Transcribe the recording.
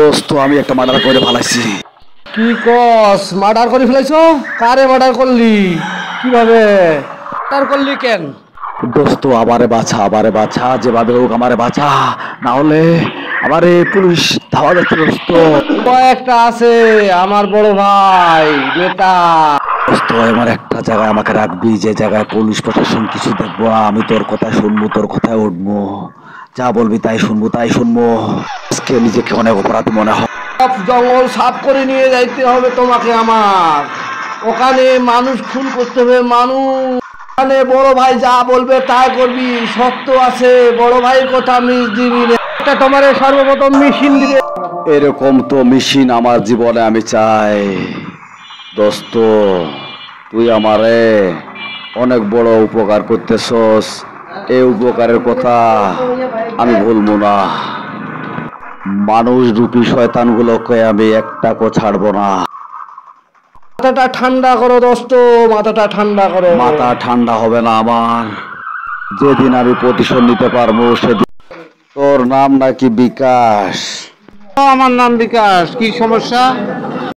দোস্ত আমি একটা মার্ডার করে ফেলাইছি। কি কস? মার্ডার করে ফেলাইছো? কারে মার্ডার করলি? কিভাবে মার্ডার করলি? কেন? দোস্ত আমারে বাছা যেভাবে হোক আমারে বাছা, না হলে আমারে পুলিশ ধাওয়া যাচ্ছে। দোস্ত কয়েকটা আছে আমার বড় ভাই নেতা। দোস্ত এমন একটা জায়গায় আমাকে রাখবি যে জায়গায় পুলিশ প্রশাসন কিছু দেখবো না, আমি তোর কথায় শুনবো, তোর কথায় উঠবো, যা বলবি তাই শুনবো। আজকে নিজেকে অনেক অপরাধী মনে হয়। সব জঙ্গল সাফ করে নিয়ে যাইতে হবে তোমাকে আমার। ওখানে মানুষ খুন করতে হবে, ওখানে বড় ভাই যা বলবে তাই করবি। সত্য আছে, বড় ভাইয়ের কথা মিস দিবি না। এটা তোমার সর্বপ্রথম মেশিন দিবে। এরকম তো মেশিন আমার জীবনে আমি চাই। দোস্ত তুই আমারে অনেক বড় উপকার করতেছস, এই উপকারের কথা আমি ভুলবো না। মানুষ রূপী শয়তানগুলোকে আমি একটাকও ছাড়বো না। মাথাটা ঠান্ডা করো দোস্ত, মাথাটা ঠান্ডা করো। মাথা ঠান্ডা হবে না আমার, যেদিন আমি প্রতিশোধ নিতে পারবো সেদিন। তোর নাম নাকি বিকাশ? আমার নাম বিকাশ। কি সমস্যা?